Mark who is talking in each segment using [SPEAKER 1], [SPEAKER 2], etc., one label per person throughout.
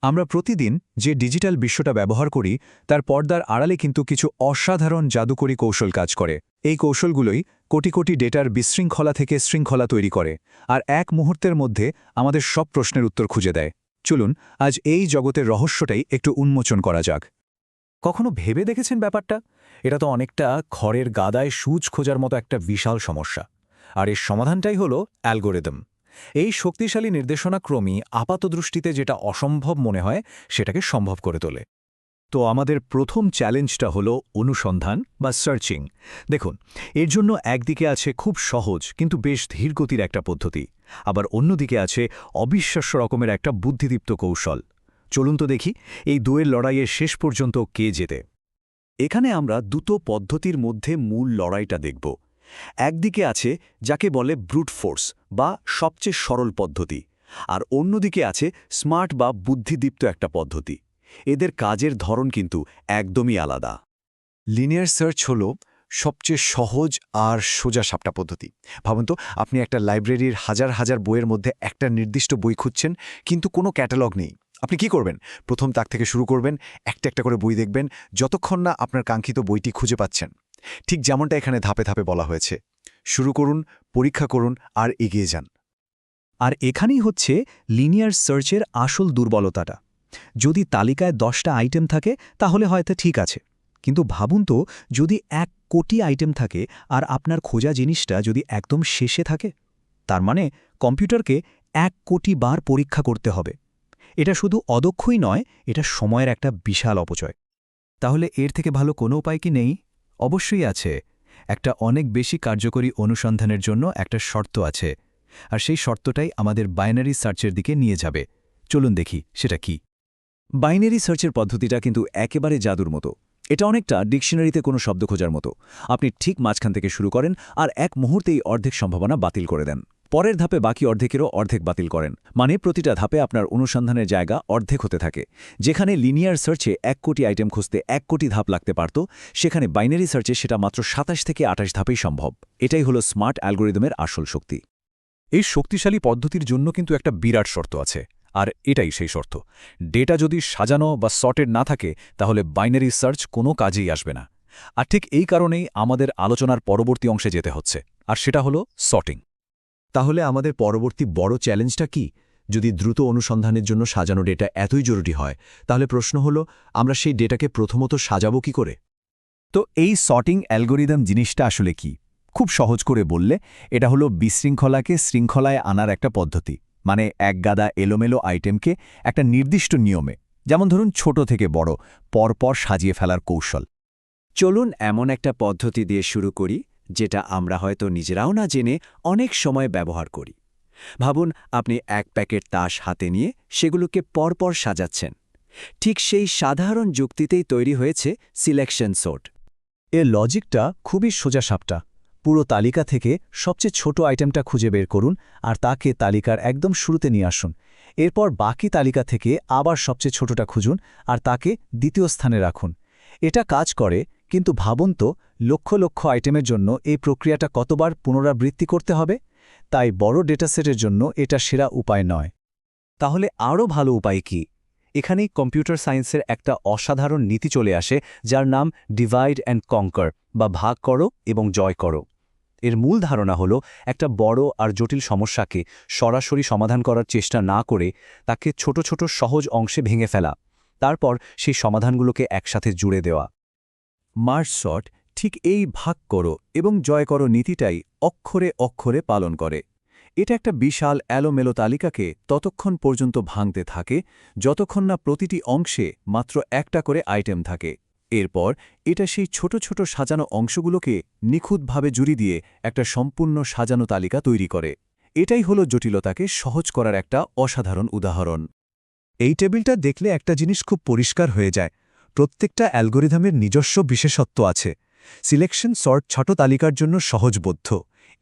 [SPEAKER 1] আমরা প্রতিদিন যে ডিজিটাল বিশ্বটা ব্যবহার করি তার পর্দার আড়ালে কিন্তু কিছু অসাধারণ জাদুকরী কৌশল কাজ করে। এই কৌশলগুলোই কোটি কোটি ডেটার বিশৃঙ্খলা থেকে শৃঙ্খলা তৈরি করে আর এক মুহূর্তের মধ্যে আমাদের সব প্রশ্নের উত্তর খুঁজে দেয়। চলুন আজ এই জগতের রহস্যটাই একটু উন্মোচন করা যাক।
[SPEAKER 2] কখনো ভেবে দেখেছেন ব্যাপারটা? এটা তো অনেকটা খড়ের গাদায় সূচ খোঁজার মতো একটা বিশাল সমস্যা। আর এর সমাধানটাই হলো অ্যালগোরিদম। এই শক্তিশালী নির্দেশনাক্রমই আপাতদৃষ্টিতে যেটা অসম্ভব মনে হয় সেটাকে সম্ভব করে তোলে।
[SPEAKER 1] তো আমাদের প্রথম চ্যালেঞ্জটা হলো অনুসন্ধান বা সার্চিং। দেখুন, এর জন্য একদিকে আছে খুব সহজ কিন্তু বেশ ধীরগতির একটা পদ্ধতি, আবার অন্যদিকে আছে অবিশ্বাস্য রকমের একটা বুদ্ধিদীপ্ত কৌশল। চলুন তো দেখি এই দুয়ের লড়াইয়ের শেষ পর্যন্ত কে জেতে। এখানে আমরা দুটো পদ্ধতির মধ্যে মূল লড়াইটা দেখব। একদিকে আছে যাকে বলে ব্রুট ফোর্স বা সবচেয়ে সরল পদ্ধতি, আর অন্যদিকে আছে স্মার্ট বা বুদ্ধিদীপ্ত একটা পদ্ধতি। এদের কাজের ধরন কিন্তু একদমই আলাদা।
[SPEAKER 3] লিনিয়ার সার্চ হলো সবচেয়ে সহজ আর সোজা সাপটা পদ্ধতি। ভাবুন তো, আপনি একটা লাইব্রেরির হাজার হাজার বইয়ের মধ্যে একটা নির্দিষ্ট বই খুঁজছেন, কিন্তু কোনো ক্যাটালগ নেই। আপনি কি করবেন? প্রথম তাক থেকে শুরু করবেন, একটা একটা করে বই দেখবেন, যতক্ষণ না আপনার কাঙ্ক্ষিত বইটি খুঁজে পাচ্ছেন। ঠিক যেমনটা এখানে ধাপে ধাপে বলা হয়েছে। শুরু করুন, পরীক্ষা করুন আর এগিয়ে যান।
[SPEAKER 1] আর এখানেই হচ্ছে লিনিয়ার সার্চের আসল দুর্বলতাটা। যদি তালিকায় 10টা আইটেম থাকে তাহলে হয়তো ঠিক আছে, কিন্তু ভাবুন তো যদি 1 কোটি আইটেম থাকে আর আপনার খোঁজা জিনিসটা যদি একদম শেষে থাকে, তার মানে কম্পিউটারকে 1 কোটি বার পরীক্ষা করতে হবে। এটা শুধু অদক্ষই নয়, এটা সময়ের একটা বিশাল অপচয়।
[SPEAKER 2] তাহলে এর থেকে ভালো কোনো উপায় কি নেই? অবশ্যই আছে। একটা অনেক বেশি কার্যকরী অনুসন্ধানের জন্য একটা শর্ত আছে, আর সেই শর্তটাই আমাদের বাইনারি সার্চের দিকে নিয়ে যাবে। চলুন দেখি সেটা কি।
[SPEAKER 1] বাইনারি সার্চের পদ্ধতিটা কিন্তু একেবারে জাদুর মতো। এটা অনেকটা ডিকশনারিতে কোনো শব্দ খোঁজার মতো। আপনি ঠিক মাঝখান থেকে শুরু করেন আর এক মুহূর্তেই অর্ধেক সম্ভাবনা বাতিল করে দেন। পরের ধাপে বাকি অর্ধেকেরও অর্ধেক বাতিল করেন, মানে প্রতিটা ধাপে আপনার অনুসন্ধানের জায়গা অর্ধেক হতে থাকে। যেখানে লিনিয়ার সার্চে 1 কোটি আইটেম খুঁজতে 1 কোটি ধাপ লাগতে পারত, সেখানে বাইনারি সার্চে সেটা মাত্র 27 থেকে 28 ধাপেই সম্ভব। এটাই হলো স্মার্ট অ্যালগোরিদমের আসল শক্তি।
[SPEAKER 2] এই শক্তিশালী পদ্ধতির জন্য কিন্তু একটা বিরাট শর্ত আছে, আর এটাই সেই শর্ত। ডেটা যদি সাজানো বা সর্টেড না থাকে তাহলে বাইনারি সার্চ কোনো কাজেই আসবে না। আর ঠিক এই কারণেই আমাদের আলোচনার পরবর্তী অংশে যেতে হচ্ছে, আর সেটা হলো সর্টিং।
[SPEAKER 1] তাহলে আমাদের পরবর্তী বড় চ্যালেঞ্জটা কি? যদি দ্রুত অনুসন্ধানের জন্য সাজানো ডেটা এতই জরুরি হয়, তাহলে প্রশ্ন হলো আমরা সেই ডেটাকে প্রথমত সাজাবো কি করে?
[SPEAKER 2] তো এই সর্টিং অ্যালগোরিদম জিনিসটা আসলে কি? খুব সহজ করে বললে এটা হলো বিশৃঙ্খলাকে শৃঙ্খলায় আনার একটা পদ্ধতি। মানে এক গাদা এলোমেলো আইটেমকে একটা নির্দিষ্ট নিয়মে, যেমন ধরুন ছোট থেকে বড়, পরপর সাজিয়ে ফেলার কৌশল।
[SPEAKER 4] চলুন এমন একটা পদ্ধতি দিয়ে শুরু করি যেটা আমরা হয়তো নিজেরাও না জেনে অনেক সময় ব্যবহার করি। ভাবুন আপনি এক প্যাকেট তাস হাতে নিয়ে সেগুলোকে পরপর সাজাচ্ছেন। ঠিক সেই সাধারণ যুক্তিতেই তৈরি হয়েছে সিলেকশন সর্ট।
[SPEAKER 1] এর লজিকটা খুবই সোজা সাপটা। পুরো তালিকা থেকে সবচেয়ে ছোট আইটেমটা খুঁজে বের করুন আর তাকে তালিকার একদম শুরুতে নিয়ে আসুন। এরপর বাকি তালিকা থেকে আবার সবচেয়ে ছোটটা খুঁজুন আর তাকে দ্বিতীয় স্থানে রাখুন। এটা কাজ করে, কিন্তু ভাবুন তো লক্ষ লক্ষ আইটেমের জন্য এই প্রক্রিয়াটা কতবার পুনরাবৃত্তি করতে হবে? তাই বড় ডেটাসেটের জন্য এটা সেরা উপায় নয়।
[SPEAKER 2] তাহলে আরও ভালো উপায় কি? এখানেই কম্পিউটার সায়েন্সের একটা অসাধারণ নীতি চলে আসে, যার নাম ডিভাইড অ্যান্ড কঙ্কার বা ভাগ করো এবং জয় করো। এর মূল ধারণা হলো একটা বড় আর জটিল সমস্যাকে সরাসরি সমাধান করার চেষ্টা না করে তাকে ছোট ছোট সহজ অংশে ভেঙে ফেলা, তারপর সেই সমাধানগুলোকে একসাথে জুড়ে দেওয়া। মার্জ সর্ট ঠিক এই ভাগ করো এবং জয় করো নীতিটাই অক্ষরে অক্ষরে পালন করে। এটা একটা বিশাল এলোমেলো তালিকাকে ততক্ষণ পর্যন্ত ভাঙতে থাকে যতক্ষণ না প্রতিটি অংশে মাত্র একটা করে আইটেম থাকে। এরপর এটা সেই ছোট ছোট সাজানো অংশগুলোকে নিখুঁতভাবে জুড়ি দিয়ে একটা সম্পূর্ণ সাজানো তালিকা তৈরি করে। এটাই হলো জটিলতাকে সহজ করার একটা অসাধারণ উদাহরণ।
[SPEAKER 1] এই টেবিলটা দেখলে একটা জিনিস খুব পরিষ্কার হয়ে যায়। প্রত্যেকটা অ্যালগোরিদমের নিজস্ব বিশেষত্ব আছে। সিলেকশন সর্ট ছোট তালিকার জন্য সহজবোধ্য।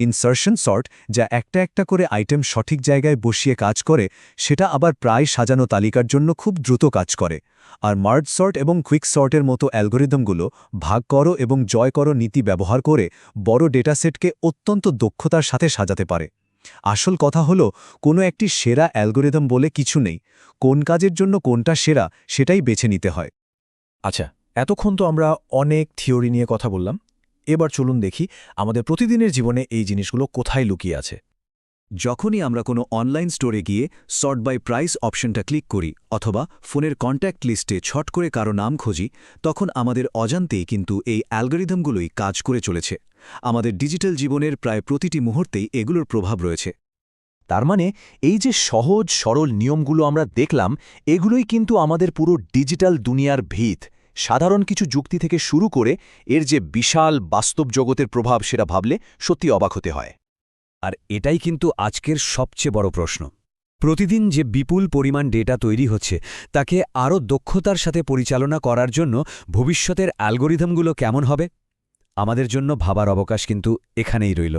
[SPEAKER 1] ইনসার্শন সর্ট, যা একটা একটা করে আইটেম সঠিক জায়গায় বসিয়ে কাজ করে, সেটা আবার প্রায় সাজানো তালিকার জন্য খুব দ্রুত কাজ করে। আর মার্জ সর্ট এবং কুইক সর্টের মতো অ্যালগোরিদমগুলো ভাগ করো এবং জয় করো নীতি ব্যবহার করে বড় ডেটাসেটকে অত্যন্ত দক্ষতার সাথে সাজাতে পারে।
[SPEAKER 2] আসল কথা হলো কোনো একটি সেরা অ্যালগোরিদম বলে কিছু নেই, কোন কাজের জন্য কোনটা সেরা সেটাই বেছে নিতে হয়।
[SPEAKER 5] আচ্ছা, এতক্ষণ তো আমরা অনেক থিওরি নিয়ে কথা বললাম। এবার চলুন দেখি আমাদের প্রতিদিনের জীবনে এই জিনিসগুলো কোথায় লুকিয়ে আছে।
[SPEAKER 1] যখনই আমরা কোনো অনলাইন স্টোরে গিয়ে সর্ট বাই প্রাইস অপশনটা ক্লিক করি অথবা ফোনের কন্ট্যাক্ট লিস্টে ছট করে কারো নাম খুঁজি, তখন আমাদের অজান্তেই কিন্তু এই অ্যালগরিদমগুলোই কাজ করে চলেছে। আমাদের ডিজিটাল জীবনের প্রায় প্রতিটি মুহূর্তেই এগুলোর প্রভাব রয়েছে।
[SPEAKER 5] তার মানে এই যে সহজ সরল নিয়মগুলো আমরা দেখলাম, এগুলোই কিন্তু আমাদের পুরো ডিজিটাল দুনিয়ার ভিত। সাধারণ কিছু যুক্তি থেকে শুরু করে এর যে বিশাল বাস্তব জগতের প্রভাব, সেটা ভাবলে সত্যি অবাক হতে হয়।
[SPEAKER 6] আর এটাই কিন্তু আজকের সবচেয়ে বড় প্রশ্ন। প্রতিদিন যে বিপুল পরিমাণ ডেটা তৈরি হচ্ছে, তাকে আরও দক্ষতার সাথে পরিচালনা করার জন্য ভবিষ্যতের অ্যালগোরিদমগুলো কেমন হবে? আমাদের জন্য ভাবার অবকাশ কিন্তু এখানেই রইল।